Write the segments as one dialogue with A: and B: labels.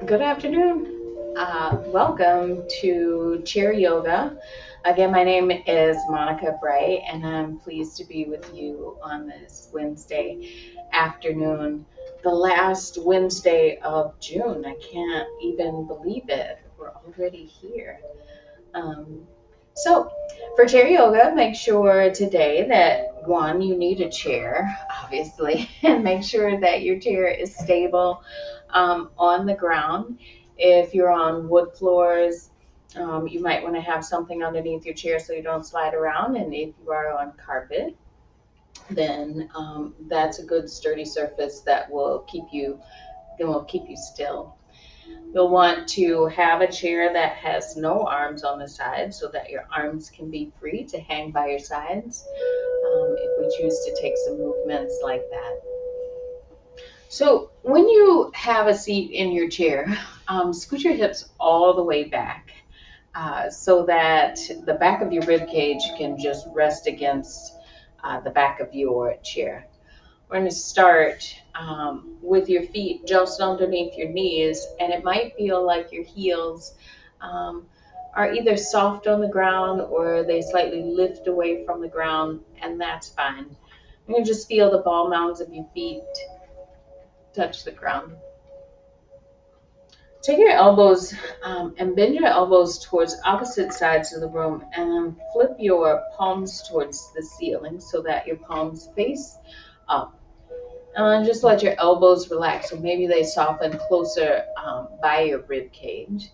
A: Good afternoon. Welcome to Chair Yoga. Again, my name is Monica Bray, and I'm pleased to be with you on this Wednesday afternoon, the last Wednesday of June. I can't even believe it. We're already here. Um, so, for chair yoga, make sure today that one, you need a chair, obviously, and make sure that your chair is stable on the ground. If you're on wood floors, you might want to have something underneath your chair so you don't slide around. And if you are on carpet, then that's a good sturdy surface that will keep you still. You'll want to have a chair that has no arms on the sides so that your arms can be free to hang by your sides if we choose to take some movements like that. So when you have a seat in your chair, scoot your hips all the way back so that the back of your rib cage can just rest against the back of your chair. We're going to start with your feet just underneath your knees, and it might feel like your heels um, are either soft on the ground or they slightly lift away from the ground, and that's fine. You can just feel the ball mounds of your feet touch the ground. Take your elbows and bend your elbows towards opposite sides of the room, and then flip your palms towards the ceiling so that your palms face up. And just let your elbows relax, so maybe they soften closer by your rib cage.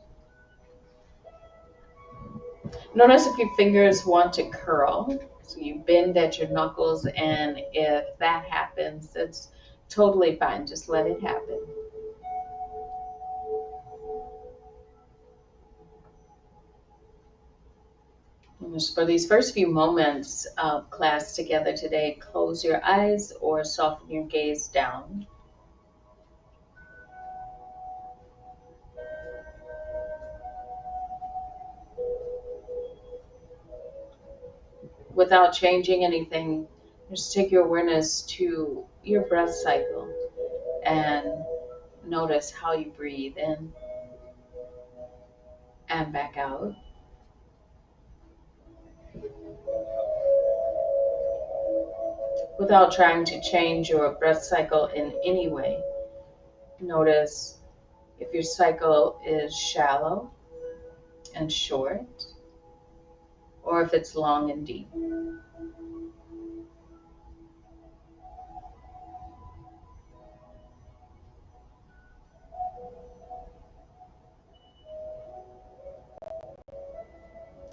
A: Notice if your fingers want to curl. So you bend at your knuckles, and if that happens, that's totally fine. Just let it happen. And just for these first few moments of class together today, close your eyes or soften your gaze down. Without changing anything, just take your awareness to your breath cycle and notice how you breathe in and back out. Without trying to change your breath cycle in any way. Notice if your cycle is shallow and short, or if it's long and deep.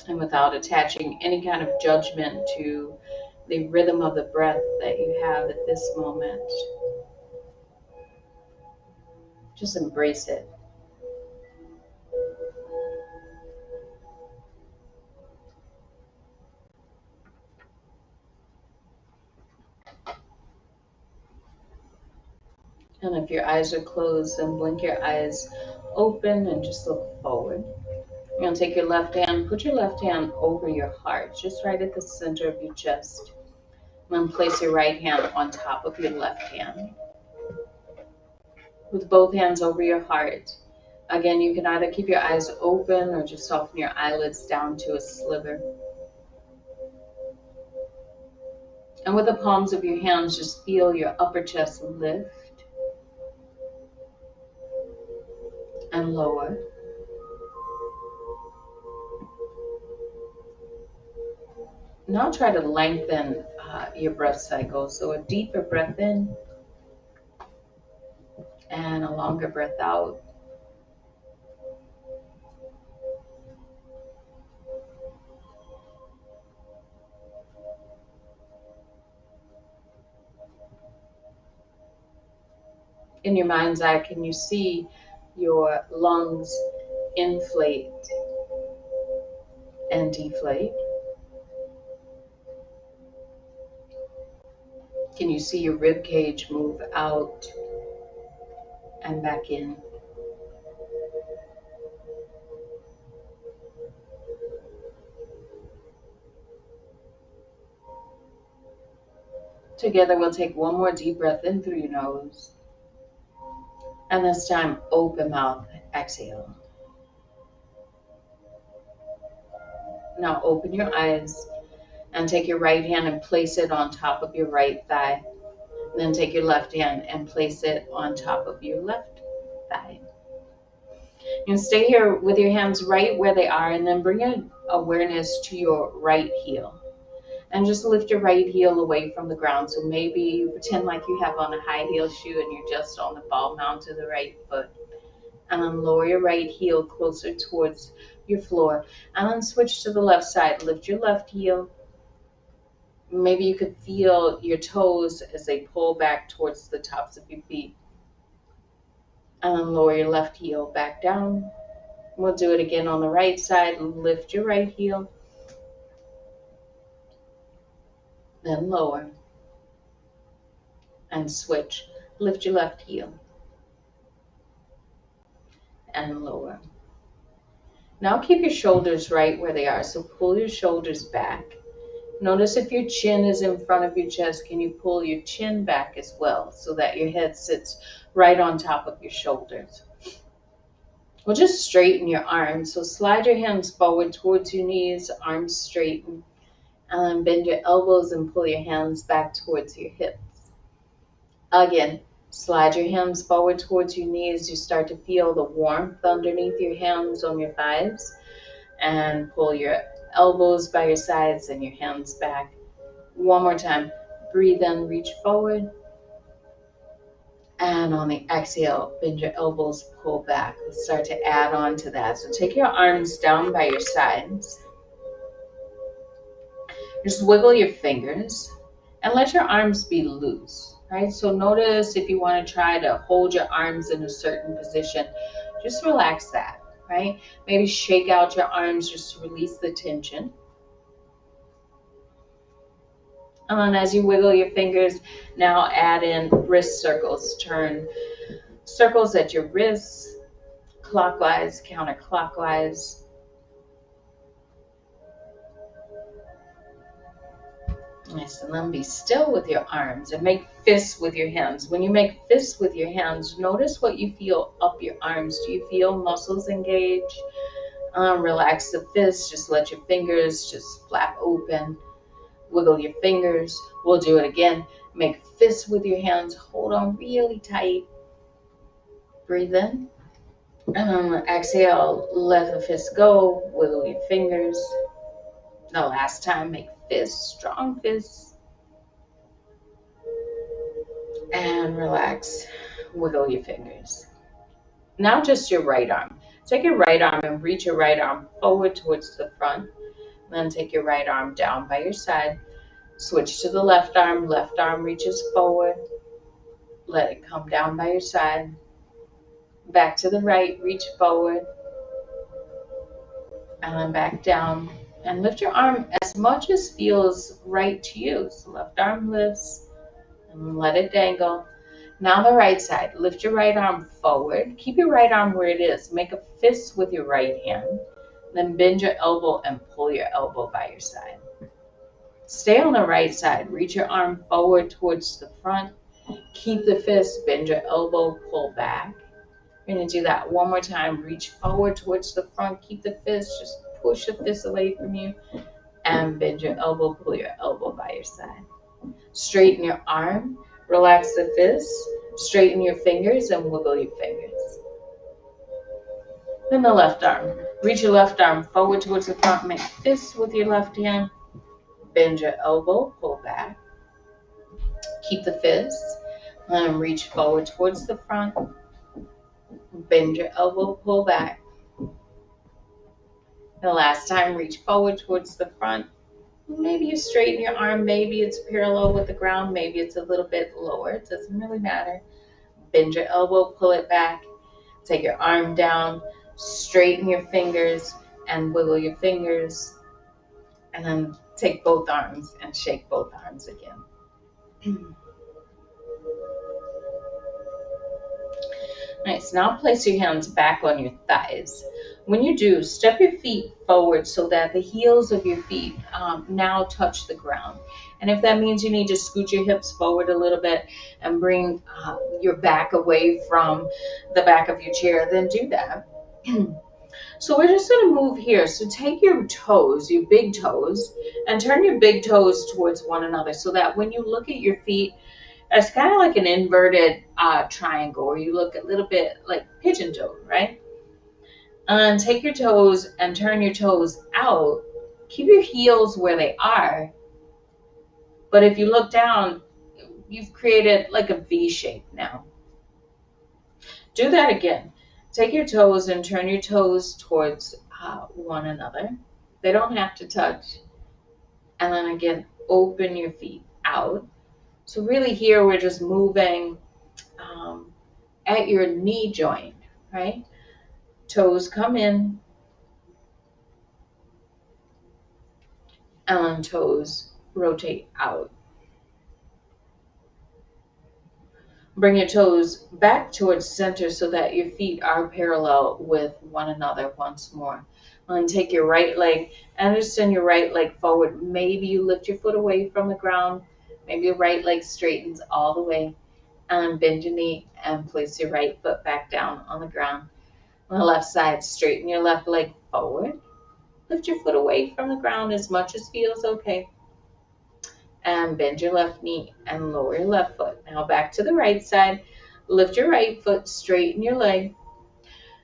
A: And without attaching any kind of judgment to the rhythm of the breath that you have at this moment, just embrace it. And if your eyes are closed, then blink your eyes open and just look forward. You're going to take your left hand, put your left hand over your heart, just right at the center of your chest. And then place your right hand on top of your left hand. With both hands over your heart. Again, you can either keep your eyes open or just soften your eyelids down to a sliver. And with the palms of your hands, just feel your upper chest lift and lower. Now try to lengthen your breath cycle. So a deeper breath in and a longer breath out. In your mind's eye, can you see your lungs inflate and deflate? Can you see your rib cage move out and back in? Together, we'll take one more deep breath in through your nose. And this time, open mouth. Exhale. Now open your eyes and take your right hand and place it on top of your right thigh. Then take your left hand and place it on top of your left thigh. You stay here with your hands right where they are, and then bring your awareness to your right heel. And just lift your right heel away from the ground. So maybe you pretend like you have on a high heel shoe and you're just on the ball mount of the right foot. And then lower your right heel closer towards your floor. And then switch to the left side. Lift your left heel. Maybe you could feel your toes as they pull back towards the tops of your feet. And then lower your left heel back down. We'll do it again on the right side. Lift your right heel. Then lower. And switch. Lift your left heel. And lower. Now keep your shoulders right where they are. So pull your shoulders back. Notice if your chin is in front of your chest, can you pull your chin back as well so that your head sits right on top of your shoulders? We'll just straighten your arms. So slide your hands forward towards your knees, arms straighten, and then bend your elbows and pull your hands back towards your hips. Again, slide your hands forward towards your knees. You start to feel the warmth underneath your hands on your thighs, and pull your elbows by your sides and your hands back. One more time. Breathe in, reach forward. And on the exhale, bend your elbows, pull back. Let's start to add on to that. So take your arms down by your sides. Just wiggle your fingers and let your arms be loose, right? So notice if you want to try to hold your arms in a certain position, just relax that, right? Maybe shake out your arms just to release the tension. And as you wiggle your fingers, now add in wrist circles. Turn circles at your wrists, clockwise, counterclockwise. Nice, and then be still with your arms and make fists with your hands. When you make fists with your hands, notice what you feel up your arms. Do you feel muscles engage? Relax the fists, just let your fingers just flap open. Wiggle your fingers. We'll do it again. Make fists with your hands. Hold on really tight. Breathe in. Exhale, let the fist go. Wiggle your fingers. The last time, make fists, strong fists. And relax. Wiggle your fingers. Now just your right arm. Take your right arm and reach your right arm forward towards the front. Then take your right arm down by your side. Switch to the left arm reaches forward. Let it come down by your side. Back to the right, reach forward. And then back down. And lift your arm as much as feels right to you. So left arm lifts and let it dangle. Now the right side. Lift your right arm forward. Keep your right arm where it is. Make a fist with your right hand. Then bend your elbow and pull your elbow by your side. Stay on the right side. Reach your arm forward towards the front. Keep the fist. Bend your elbow. Pull back. You're going to do that one more time. Reach forward towards the front. Keep the fist. Just push the fist away from you. And bend your elbow. Pull your elbow by your side. Straighten your arm. Relax the fist. Straighten your fingers and wiggle your fingers. Then the left arm. Reach your left arm forward towards the front. Make fists with your left hand. Bend your elbow. Pull back. Keep the fist. And reach forward towards the front. Bend your elbow. Pull back. The last time, reach forward towards the front. Maybe you straighten your arm. Maybe it's parallel with the ground. Maybe it's a little bit lower. It doesn't really matter. Bend your elbow. Pull it back. Take your arm down. Straighten your fingers and wiggle your fingers. And then take both arms and shake both arms again. Nice. Now place your hands back on your thighs. When you do, step your feet forward so that the heels of your feet now touch the ground. And if that means you need to scoot your hips forward a little bit and bring your back away from the back of your chair, then do that. So we're just going to move here. So take your toes, your big toes, and turn your big toes towards one another so that when you look at your feet, it's kind of like an inverted triangle, or you look a little bit like pigeon toe, right? And take your toes and turn your toes out. Keep your heels where they are. But if you look down, you've created like a V shape now. Do that again. Take your toes and turn your toes towards one another. They don't have to touch. And then again, open your feet out. So really here we're just moving at your knee joint, right? Toes come in, and then toes rotate out. Bring your toes back towards center so that your feet are parallel with one another once more. And take your right leg and just send your right leg forward. Maybe you lift your foot away from the ground. Maybe your right leg straightens all the way. And bend your knee and place your right foot back down on the ground. On the left side, straighten your left leg forward. Lift your foot away from the ground as much as feels okay. And bend your left knee and lower your left foot. Now back to the right side. Lift your right foot, straighten your leg.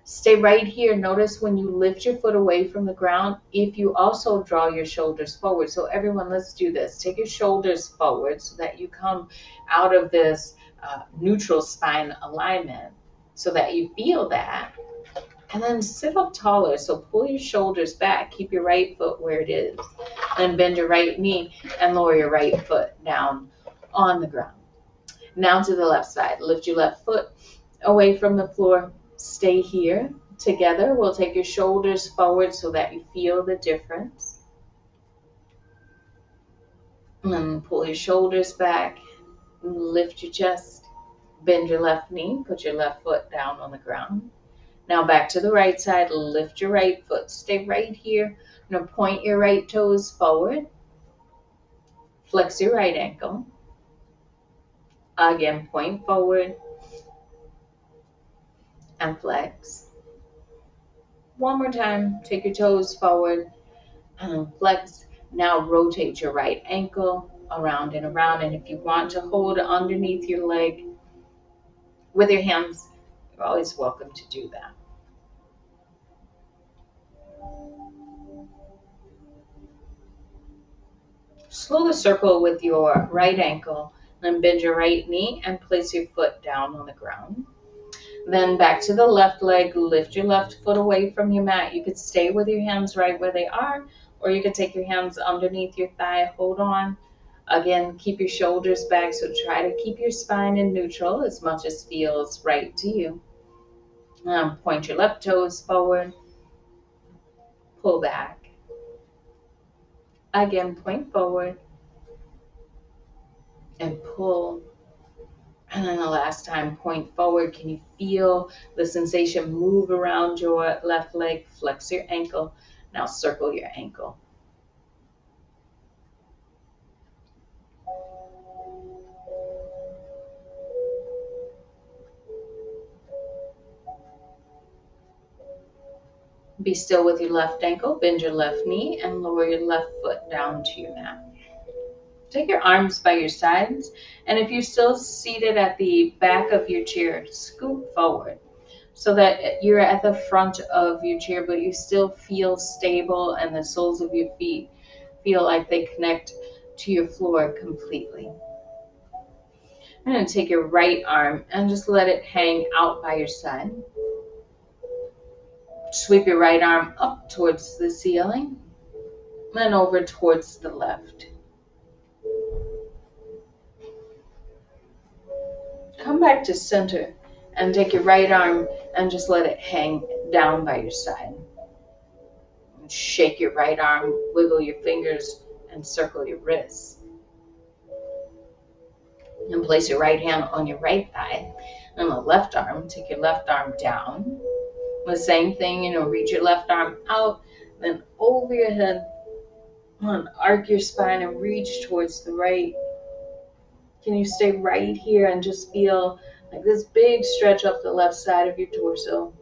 A: Stay right here. Notice when you lift your foot away from the ground, if you also draw your shoulders forward. So everyone, let's do this. Take your shoulders forward so that you come out of this neutral spine alignment so that you feel that. And then sit up taller. So pull your shoulders back. Keep your right foot where it is. Then bend your right knee and lower your right foot down on the ground. Now to the left side. Lift your left foot away from the floor. Stay here. Together, we'll take your shoulders forward so that you feel the difference. And then pull your shoulders back. Lift your chest. Bend your left knee. Put your left foot down on the ground. Now back to the right side, lift your right foot, stay right here. Now point your right toes forward. Flex your right ankle. Again, point forward and flex. One more time, take your toes forward and flex. Now rotate your right ankle around and around. And if you want to hold underneath your leg with your hands, you're always welcome to do that. Slowly circle with your right ankle, then bend your right knee and place your foot down on the ground. Then back to the left leg, lift your left foot away from your mat. You could stay with your hands right where they are, or you could take your hands underneath your thigh, hold on. Again, keep your shoulders back, so try to keep your spine in neutral as much as feels right to you. Point your left toes forward, pull back. Again, point forward and pull. And then the last time, point forward. Can you feel the sensation move around your left leg? Flex your ankle. Now circle your ankle. Be still with your left ankle. Bend your left knee and lower your left foot down to your mat. Take your arms by your sides, and if you're still seated at the back of your chair, scoot forward so that you're at the front of your chair, but you still feel stable and the soles of your feet feel like they connect to your floor completely. I'm going to take your right arm and just let it hang out by your side. Sweep your right arm up towards the ceiling, then over towards the left. Come back to center and take your right arm and just let it hang down by your side. Shake your right arm, wiggle your fingers, and circle your wrists. And place your right hand on your right thigh. And the left arm, take your left arm down. The same thing, reach your left arm out, then over your head, arc your spine and reach towards the right. Can you stay right here and just feel like this big stretch up the left side of your torso?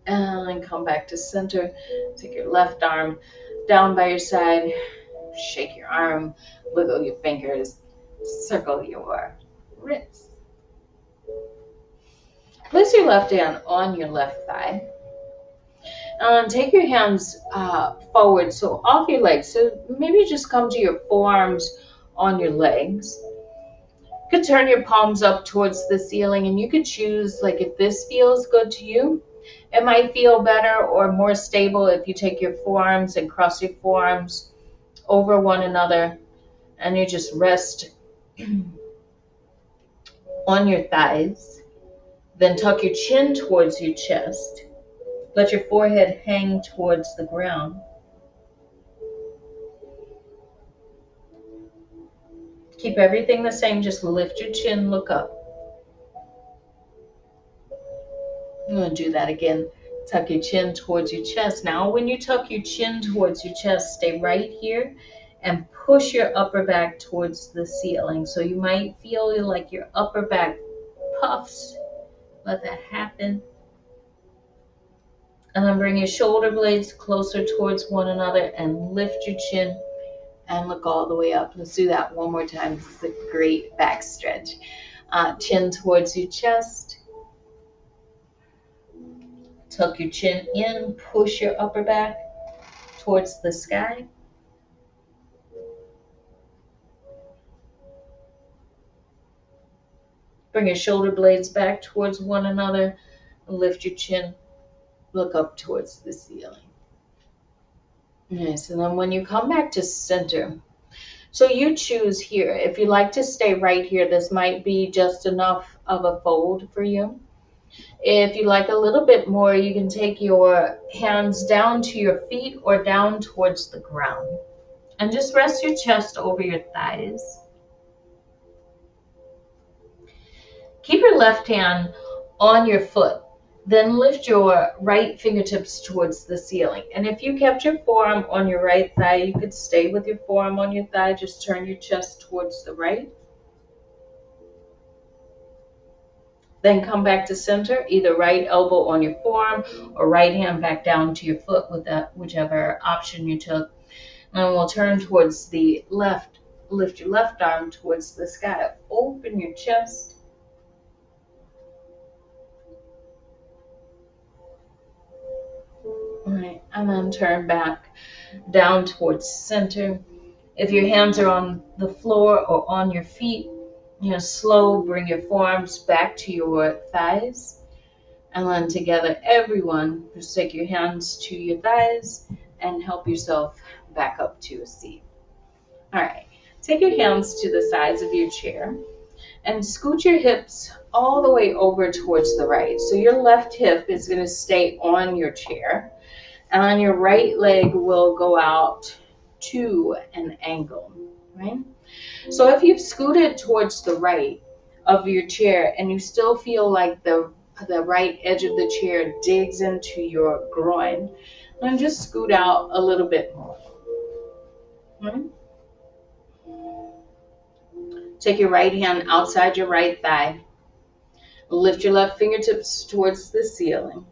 A: And come back to center. Take your left arm down by your side. Shake your arm, wiggle your fingers, circle your wrists. Place your left hand on your left thigh. Take your hands forward, so off your legs. So maybe just come to your forearms on your legs. You could turn your palms up towards the ceiling, and you could choose, like, if this feels good to you. It might feel better or more stable if you take your forearms and cross your forearms over one another, and you just rest on your thighs. Then tuck your chin towards your chest. Let your forehead hang towards the ground. Keep everything the same. Just lift your chin, look up. I'm going to do that again. Tuck your chin towards your chest. Now, when you tuck your chin towards your chest, stay right here and push your upper back towards the ceiling. So you might feel like your upper back puffs. Let that happen. And then bring your shoulder blades closer towards one another and lift your chin and look all the way up. Let's do that one more time. This is a great back stretch. Chin towards your chest. Tuck your chin in, push your upper back towards the sky. Bring your shoulder blades back towards one another. Lift your chin. Look up towards the ceiling. Nice. And then when you come back to center, so you choose here. If you like to stay right here, this might be just enough of a fold for you. If you like a little bit more, you can take your hands down to your feet or down towards the ground. And just rest your chest over your thighs. Keep your left hand on your foot. Then lift your right fingertips towards the ceiling. And if you kept your forearm on your right thigh, you could stay with your forearm on your thigh. Just turn your chest towards the right. Then come back to center, either right elbow on your forearm or right hand back down to your foot with that, whichever option you took. And we'll turn towards the left. Lift your left arm towards the sky. Open your chest. All right, and then turn back down towards center. If your hands are on the floor or on your feet, slow, bring your forearms back to your thighs. And then together, everyone, just take your hands to your thighs and help yourself back up to a seat. All right, take your hands to the sides of your chair and scoot your hips all the way over towards the right. So your left hip is going to stay on your chair, and on your right leg will go out to an angle, right? So if you've scooted towards the right of your chair and you still feel like the right edge of the chair digs into your groin, then just scoot out a little bit more. Right? Take your right hand outside your right thigh. Lift your left fingertips towards the ceiling.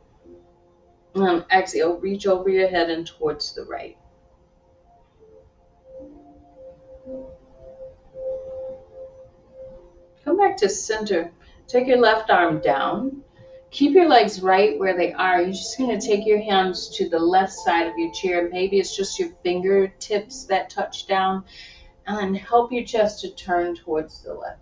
A: Exhale, reach over your head and towards the right. Come back to center. Take your left arm down. Keep your legs right where they are. You're just going to take your hands to the left side of your chair. Maybe it's just your fingertips that touch down. And help your chest to turn towards the left.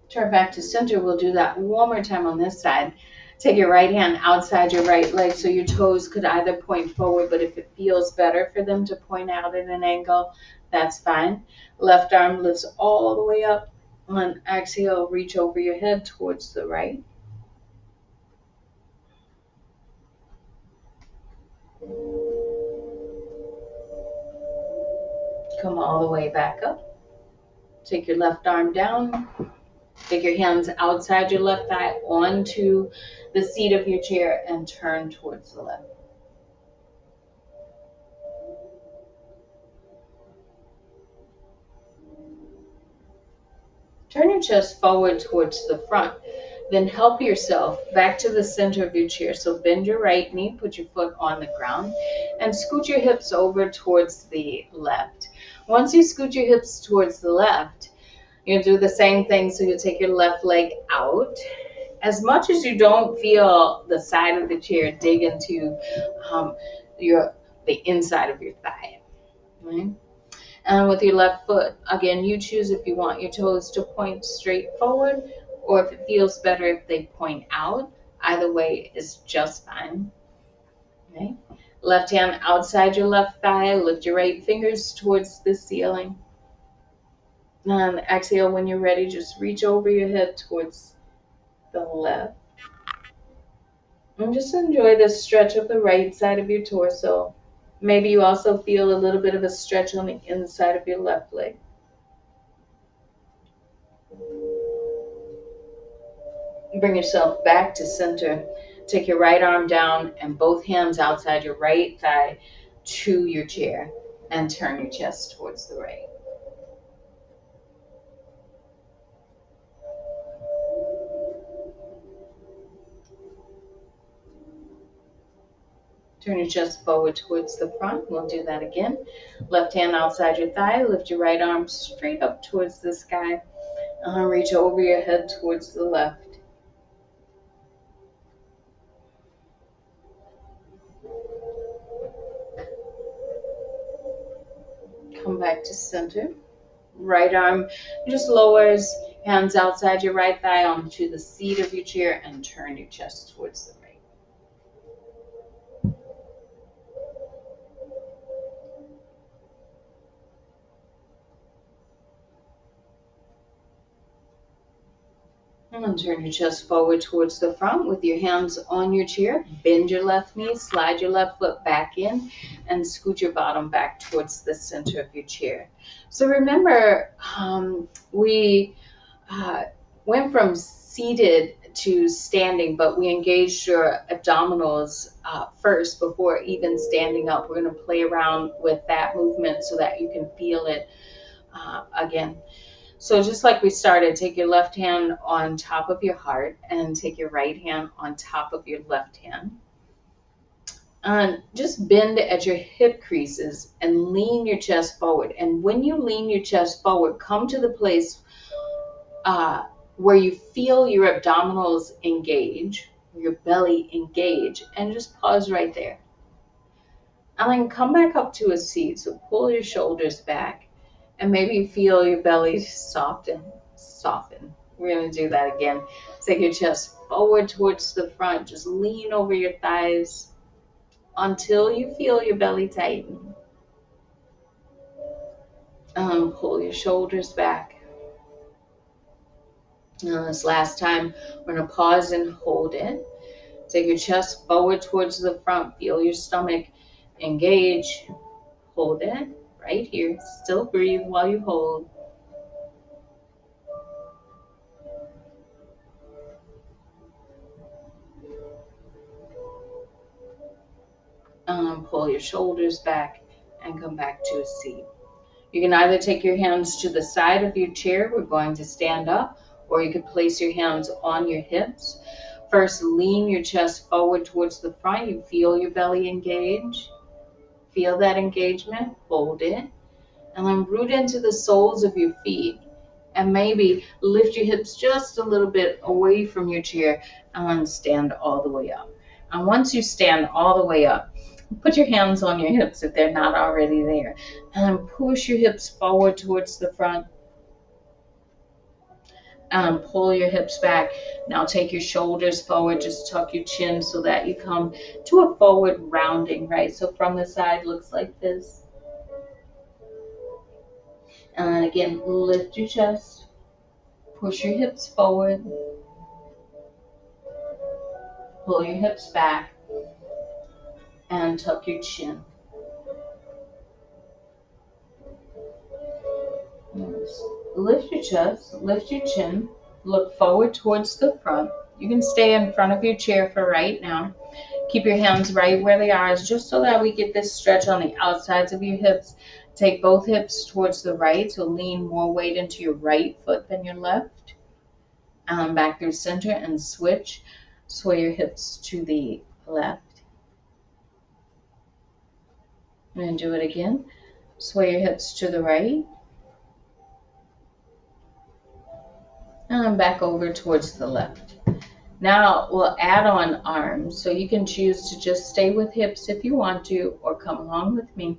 A: Turn back to center. We'll do that one more time on this side. Take your right hand outside your right leg so your toes could either point forward, but if it feels better for them to point out at an angle, that's fine. Left arm lifts all the way up. And exhale, reach over your head towards the right. Come all the way back up. Take your left arm down. Take your hands outside your left thigh onto the seat of your chair and turn towards the left. Turn your chest forward towards the front. Then help yourself back to the center of your chair. So bend your right knee, put your foot on the ground, and scoot your hips over towards the left. Once you scoot your hips towards the left, you'll do the same thing. So you take your left leg out. As much as you don't feel the side of the chair dig into the inside of your thigh. Right? And with your left foot, again, you choose if you want your toes to point straight forward or if it feels better if they point out. Either way is just fine. Okay? Left hand outside your left thigh, lift your right fingers towards the ceiling. And exhale when you're ready, just reach over your head towards the left. And just enjoy the stretch of the right side of your torso. Maybe you also feel a little bit of a stretch on the inside of your left leg. Bring yourself back to center. Take your right arm down and both hands outside your right thigh to your chair and turn your chest towards the right. Turn your chest forward towards the front. We'll do that again. Left hand outside your thigh. Lift your right arm straight up towards the sky. Reach over your head towards the left. Come back to center. Right arm just lowers, hands outside your right thigh onto the seat of your chair and turn your chest towards the right. And turn your chest forward towards the front with your hands on your chair. Bend your left knee, slide your left foot back in, and scoot your bottom back towards the center of your chair. So remember, we went from seated to standing, but we engaged your abdominals first before even standing up. We're going to play around with that movement so that you can feel it again. So just like we started, take your left hand on top of your heart and take your right hand on top of your left hand. And just bend at your hip creases and lean your chest forward. And when you lean your chest forward, come to the place where you feel your abdominals engage, your belly engage, and just pause right there. And then come back up to a seat. So pull your shoulders back and maybe feel your belly soften. We're going to do that again. Take your chest forward towards the front. Just lean over your thighs until you feel your belly tighten. Pull your shoulders back. Now this last time, we're going to pause and hold it. Take your chest forward towards the front. Feel your stomach engage. Hold it right here. Still breathe while you hold. Pull your shoulders back and come back to a seat. You can either take your hands to the side of your chair. We're going to stand up, or you could place your hands on your hips. First, lean your chest forward towards the front. You feel your belly engage. Feel that engagement. Hold it. And then root into the soles of your feet. And maybe lift your hips just a little bit away from your chair and stand all the way up. And once you stand all the way up, put your hands on your hips if they're not already there. And push your hips forward towards the front. And pull your hips back. Now take your shoulders forward. Just tuck your chin so that you come to a forward rounding, right? So from the side, looks like this. And then again, lift your chest. Push your hips forward. Pull your hips back. And tuck your chin. lift your chest, lift your chin, look forward towards the front. You can stay in front of your chair for right now. Keep your hands right where they are, just so that we get this stretch on the outsides of your hips. Take both hips towards the right, so lean more weight into your right foot than your left. Back through center and switch. Sway your hips to the left. And do it again. Sway your hips to the right. And back over towards the left. Now we'll add on arms. So you can choose to just stay with hips if you want to, or come along with me.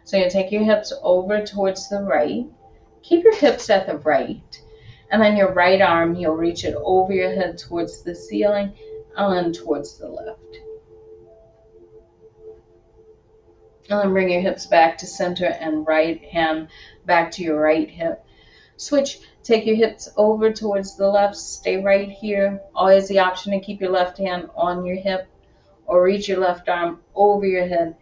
A: So you take your hips over towards the right. Keep your hips at the right. And then your right arm, you'll reach it over your head towards the ceiling and then towards the left. And then bring your hips back to center and right hand back to your right hip. Switch, take your hips over towards the left, stay right here. Always the option to keep your left hand on your hip or reach your left arm over your head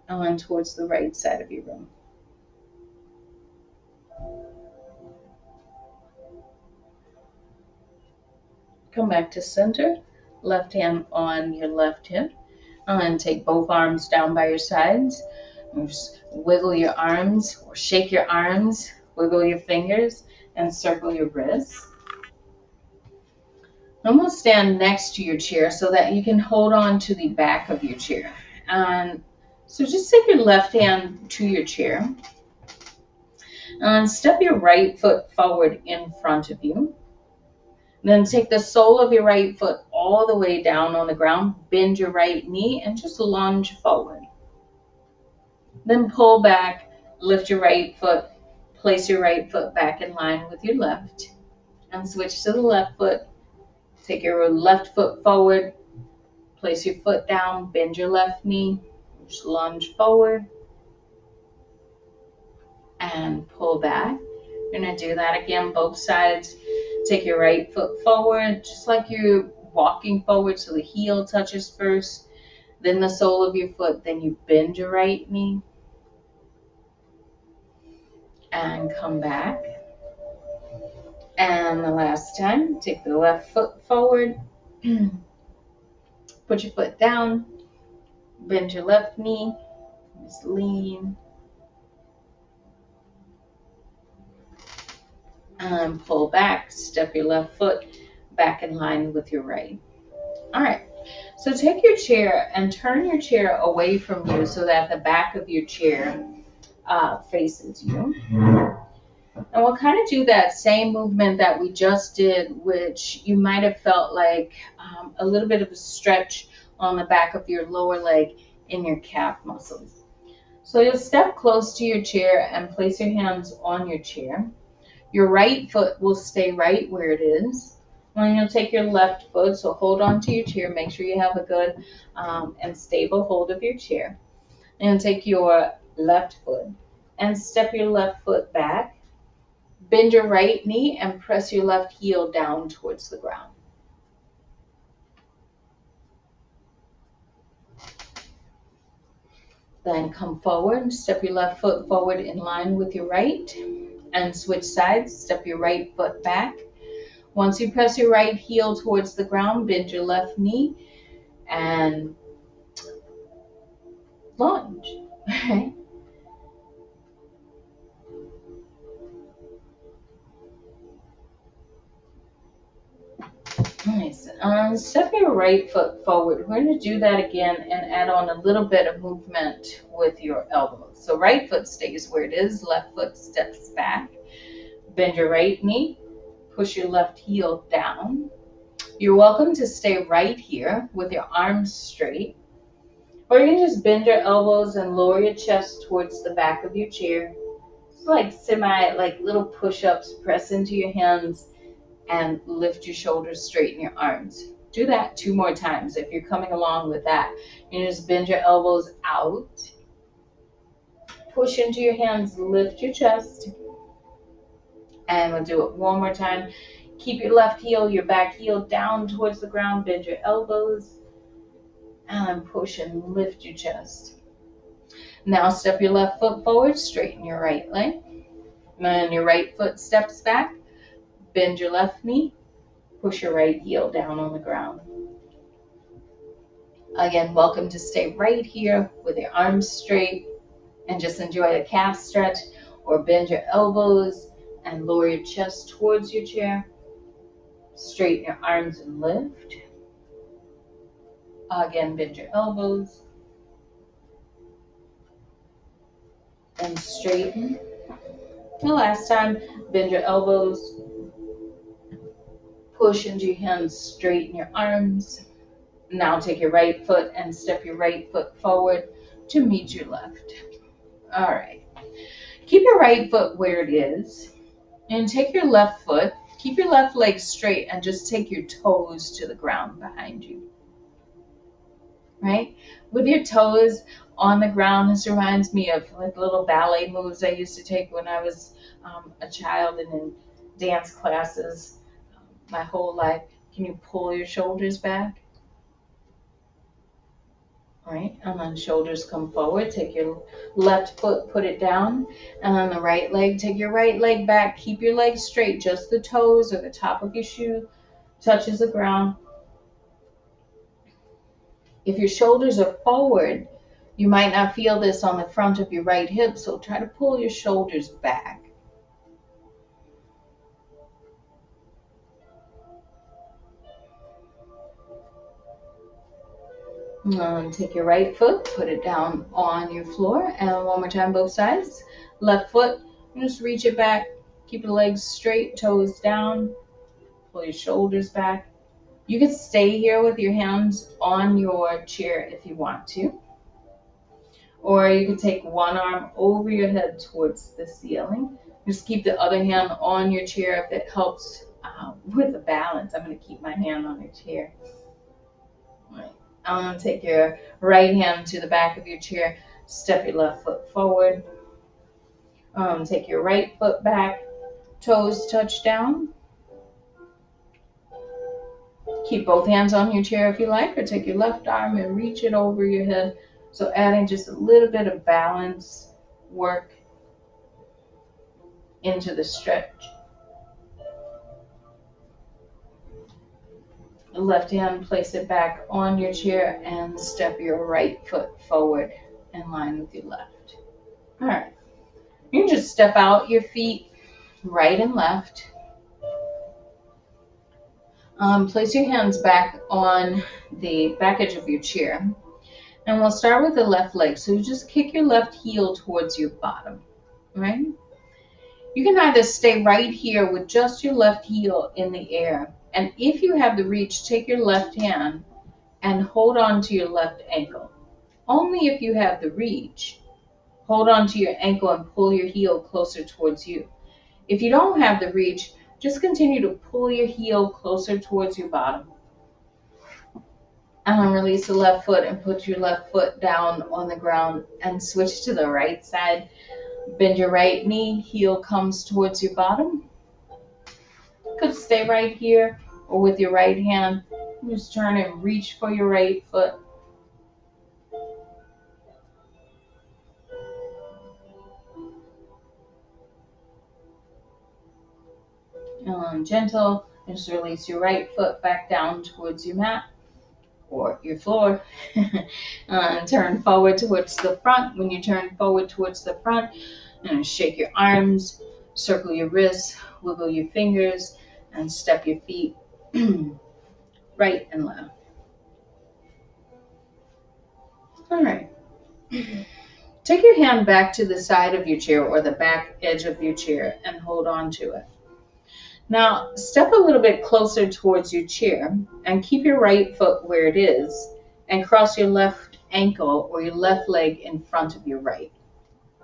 A: and then towards the right side of your room. Come back to center, left hand on your left hip, and take both arms down by your sides. And just wiggle your arms or shake your arms, wiggle your fingers, and circle your wrists. And we'll stand next to your chair so that you can hold on to the back of your chair. And so just take your left hand to your chair and step your right foot forward in front of you. Then take the sole of your right foot all the way down on the ground, bend your right knee, and just lunge forward. Then pull back, lift your right foot, place your right foot back in line with your left, and switch to the left foot. Take your left foot forward, place your foot down, bend your left knee, just lunge forward, and pull back. You're going to do that again, both sides. Take your right foot forward, just like you're walking forward, so the heel touches first, then the sole of your foot, then you bend your right knee, and come back. And the last time, take the left foot forward, put your foot down, bend your left knee, just lean, and pull back, step your left foot back in line with your right. All right, so take your chair and turn your chair away from you so that the back of your chair faces you. And we'll kind of do that same movement that we just did, which you might have felt like a little bit of a stretch on the back of your lower leg in your calf muscles. So you'll step close to your chair and place your hands on your chair. Your right foot will stay right where it is. And then you'll take your left foot, so hold on to your chair. Make sure you have a good and stable hold of your chair. And take your left foot and step your left foot back. Bend your right knee and press your left heel down towards the ground. Then come forward, step your left foot forward in line with your right, and switch sides, step your right foot back. Once you press your right heel towards the ground, bend your left knee and lunge. Okay. Nice. Step your right foot forward. We're going to do that again and add on a little bit of movement with your elbows. So right foot stays where it is, left foot steps back. Bend your right knee, push your left heel down. You're welcome to stay right here with your arms straight. Or you can just bend your elbows and lower your chest towards the back of your chair. It's like little push-ups, press into your hands and lift your shoulders, straighten your arms. Do that 2 more times if you're coming along with that. You just bend your elbows out, push into your hands, lift your chest, and we'll do it 1 more time. Keep your left heel, your back heel down towards the ground, bend your elbows, and push and lift your chest. Now step your left foot forward, straighten your right leg. Then your right foot steps back, bend your left knee, push your right heel down on the ground. Again, welcome to stay right here with your arms straight and just enjoy the calf stretch, or bend your elbows and lower your chest towards your chair. Straighten your arms and lift. Again, bend your elbows and straighten. The last time, bend your elbows, push into your hands, straighten your arms. Now take your right foot and step your right foot forward to meet your left. All right. Keep your right foot where it is and take your left foot. Keep your left leg straight and just take your toes to the ground behind you. Right? With your toes on the ground, this reminds me of like little ballet moves I used to take when I was a child and in dance classes my whole life. Can you pull your shoulders back? All right, and then shoulders come forward. Take your left foot, put it down, and then the right leg, take your right leg back. Keep your legs straight, just the toes or the top of your shoe touches the ground. If your shoulders are forward, you might not feel this on the front of your right hip, so try to pull your shoulders back. And take your right foot, put it down on your floor, and one more time, both sides. Left foot, just reach it back. Keep the legs straight, toes down. Pull your shoulders back. You can stay here with your hands on your chair if you want to. Or you can take one arm over your head towards the ceiling. Just keep the other hand on your chair if it helps with the balance. I'm going to keep my hand on your chair. All right. I'm going to take your right hand to the back of your chair. Step your left foot forward. Take your right foot back. Toes touch down. Keep both hands on your chair if you like, or take your left arm and reach it over your head. So adding just a little bit of balance work into the stretch. Left hand, place it back on your chair and step your right foot forward in line with your left. All right. You can just step out your feet right and left. Place your hands back on the back edge of your chair. And we'll start with the left leg. So you just kick your left heel towards your bottom, right? You can either stay right here with just your left heel in the air. And if you have the reach, take your left hand and hold on to your left ankle. Only if you have the reach, hold on to your ankle and pull your heel closer towards you. If you don't have the reach, just continue to pull your heel closer towards your bottom. And then release the left foot and put your left foot down on the ground and switch to the right side. Bend your right knee, heel comes towards your bottom. You could stay right here, or with your right hand, just turn and reach for your right foot. Gentle, and just release your right foot back down towards your mat or your floor. And turn forward towards the front. When you turn forward towards the front, and shake your arms, circle your wrists, wiggle your fingers, and step your feet right and left. All right. Take your hand back to the side of your chair or the back edge of your chair and hold on to it. Now, step a little bit closer towards your chair and keep your right foot where it is and cross your left ankle or your left leg in front of your right.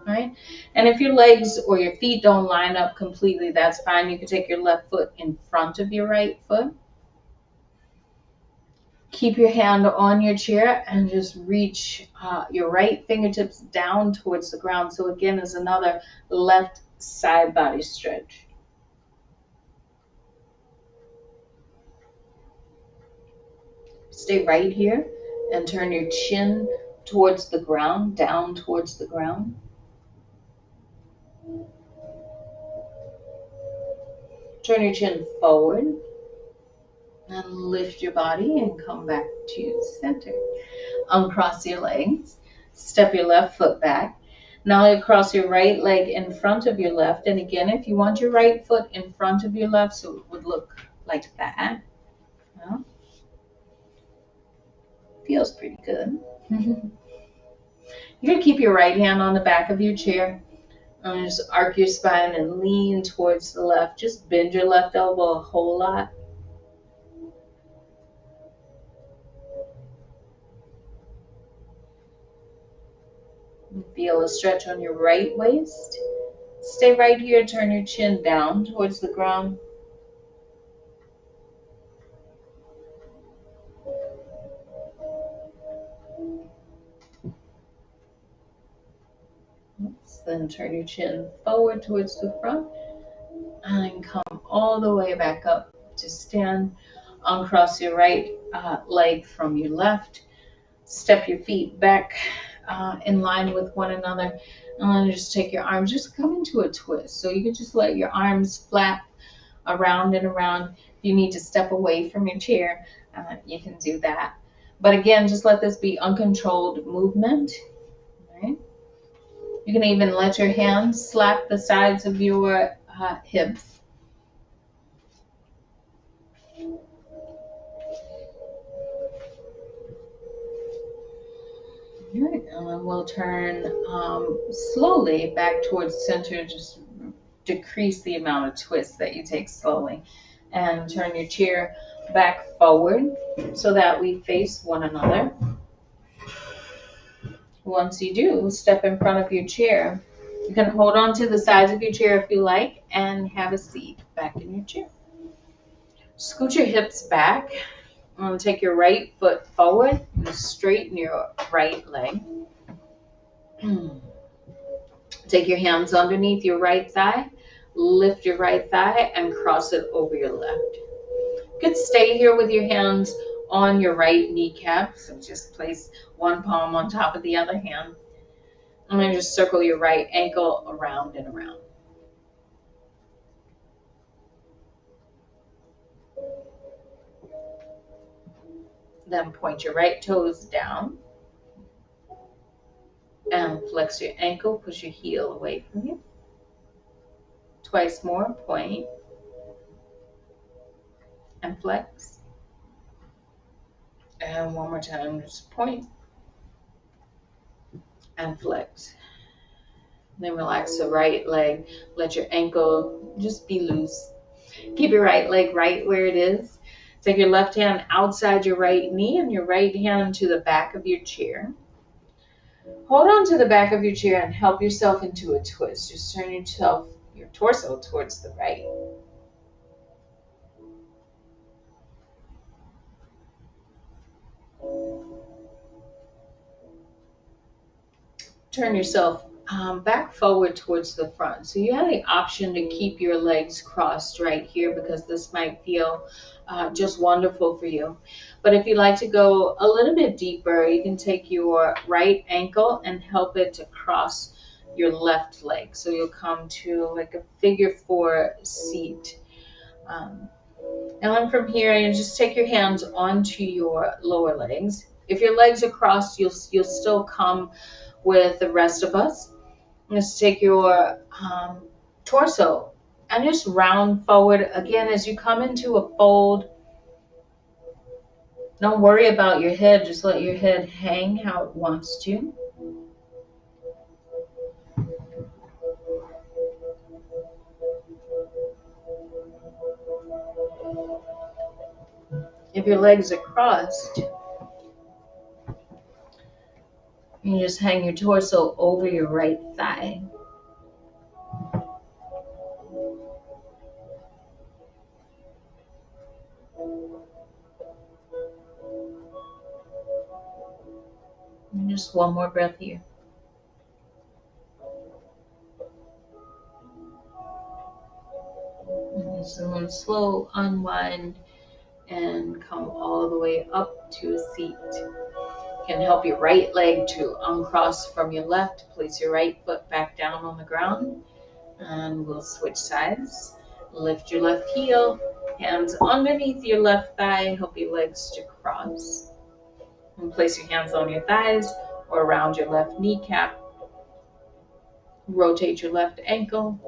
A: Right? And if your legs or your feet don't line up completely, that's fine. You can take your left foot in front of your right foot. Keep your hand on your chair and just reach your right fingertips down towards the ground. So again, is another left side body stretch. Stay right here and turn your chin towards the ground, down towards the ground. Turn your chin forward and lift your body and come back to center. Uncross your legs. Step your left foot back. Now you cross your right leg in front of your left. And again, if you want your right foot in front of your left, so it would look like that. Well, feels pretty good. You're going to keep your right hand on the back of your chair. And just arc your spine and lean towards the left. Just bend your left elbow a whole lot. Feel a stretch on your right waist. Stay right here. Turn your chin down towards the ground. Then turn your chin forward towards the front and come all the way back up to stand. Uncross your right leg from your left. Step your feet back in line with one another. And then just take your arms, just come into a twist. So you can just let your arms flap around and around. If you need to step away from your chair, you can do that. But again, just let this be uncontrolled movement. All right? You can even let your hands slap the sides of your hips. All right, and then we'll turn slowly back towards center. Just decrease the amount of twists that you take slowly. And turn your chair back forward so that we face one another. Once you do, step in front of your chair. You can hold on to the sides of your chair if you like and have a seat back in your chair. Scoot your hips back. Take your right foot forward and straighten your right leg. Take your hands underneath your right thigh. Lift your right thigh and cross it over your left. You could stay here with your hands on your right kneecap. So just place one palm on top of the other hand. And then just circle your right ankle around and around. Then point your right toes down. And flex your ankle. Push your heel away from you. Twice more. Point. And flex. And one more time. Just point. And flex. Then relax the right leg. Let your ankle just be loose. Keep your right leg right where it is. Take your left hand outside your right knee and your right hand to the back of your chair. Hold on to the back of your chair and help yourself into a twist. Just turn your torso towards the right. Turn yourself back forward towards the front. So you have the option to keep your legs crossed right here because this might feel just wonderful for you. But if you like to go a little bit deeper, you can take your right ankle and help it to cross your left leg. So you'll come to like a figure 4 seat. And then from here, you just take your hands onto your lower legs. If your legs are crossed, you'll still come with the rest of us. Just take your torso and just round forward. Again, as you come into a fold, don't worry about your head. Just let your head hang how it wants to. If your legs are crossed, you just hang your torso over your right thigh. And just one more breath here. And then slow unwind and come all the way up to a seat. You can help your right leg to uncross from your left. Place your right foot back down on the ground. And we'll switch sides. Lift your left heel, hands underneath your left thigh, help your legs to cross. And place your hands on your thighs or around your left kneecap. Rotate your left ankle.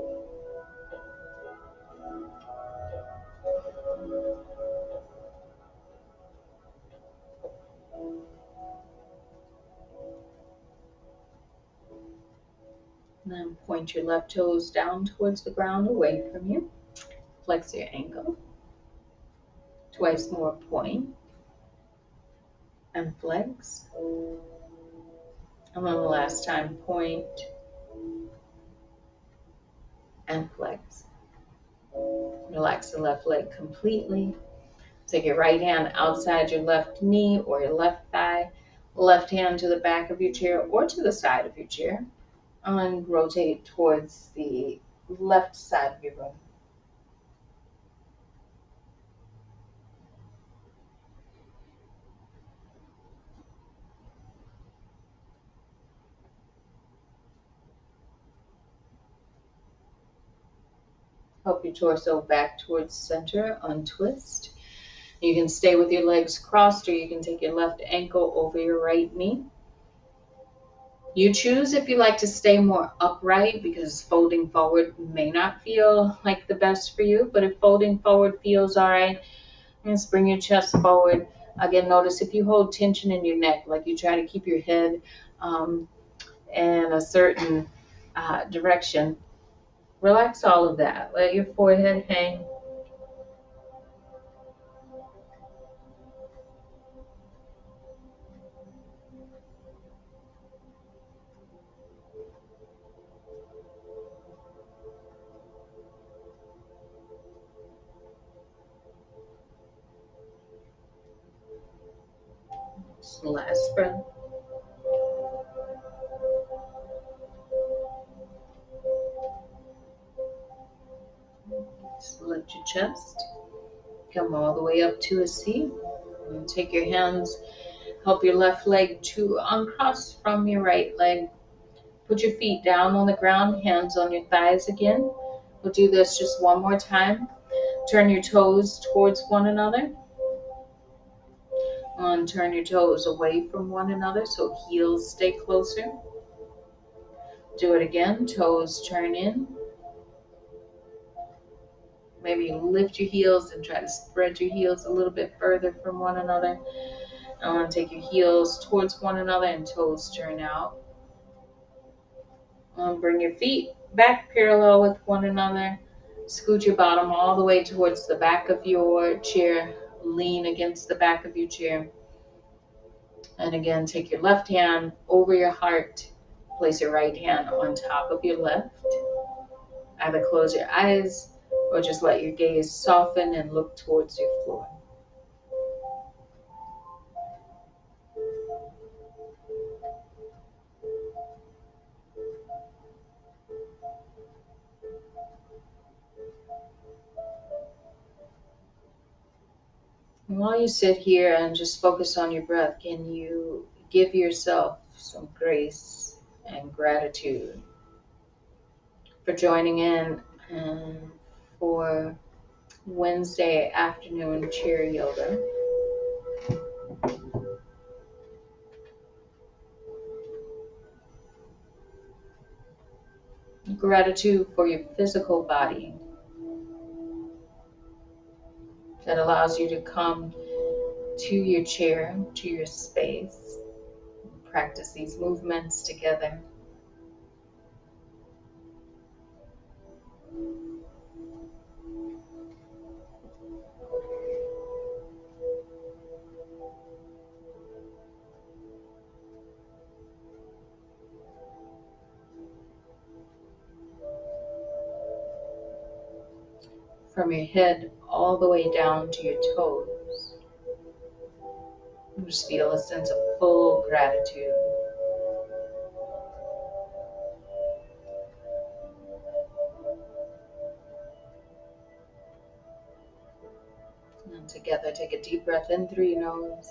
A: And then point your left toes down towards the ground away from you. Flex your ankle. Twice more, point and flex. And then the last time, point and flex. Relax the left leg completely. Take your right hand outside your left knee or your left thigh. Left hand to the back of your chair or to the side of your chair. And rotate towards the left side of your room. Help your torso back towards center, untwist. You can stay with your legs crossed or you can take your left ankle over your right knee. You choose if you like to stay more upright because folding forward may not feel like the best for you, but if folding forward feels all right, just bring your chest forward. Again, notice if you hold tension in your neck, like you try to keep your head in a certain direction, relax all of that. Let your forehead hang. Last breath. Just lift your chest. Come all the way up to a seat. And take your hands, help your left leg to uncross from your right leg. Put your feet down on the ground, hands on your thighs again. We'll do this just one more time. Turn your toes towards one another. And turn your toes away from one another so heels stay closer. Do it again. Toes turn in. Maybe lift your heels and try to spread your heels a little bit further from one another. Take your heels towards one another and toes turn out. Bring your feet back parallel with one another. Scoot your bottom all the way towards the back of your chair. Lean against the back of your chair. And again, take your left hand over your heart. Place your right hand on top of your left. Either close your eyes or just let your gaze soften and look towards your floor. And while you sit here and just focus on your breath, can you give yourself some grace and gratitude for joining in and for Wednesday afternoon chair yoga? Gratitude for your physical body that allows you to come to your chair, to your space, practice these movements together. From your head all the way down to your toes. Just feel a sense of full gratitude. And together, take a deep breath in through your nose.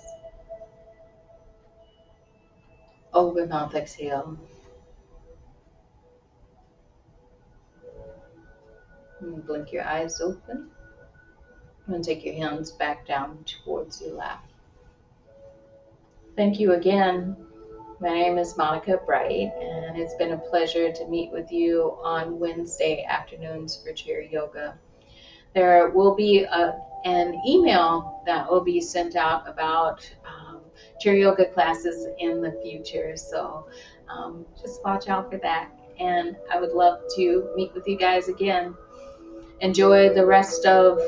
A: Open mouth, exhale. And blink your eyes open and take your hands back down towards your lap. Thank you again. My name is Monica Bright, and it's been a pleasure to meet with you on Wednesday afternoons for chair yoga. There will be an email that will be sent out about chair yoga classes in the future, so just watch out for that. And I would love to meet with you guys again. Enjoy the rest of